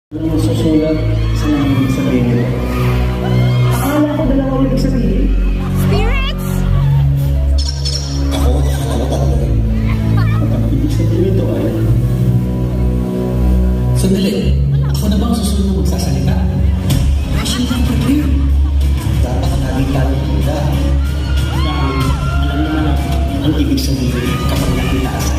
Ano susulat sa nangyayon sabihin nito? Akala ko dalawa ibig sabihin. Spirits? Ako talaga. Ang ibig sabihin nito ay... Sandali, ako na ba ang susunod na magsasalita? Passion lang prepare. Dapat naging tayo nila. Dahil alam naman ang ibig sabihin kapag nakita sa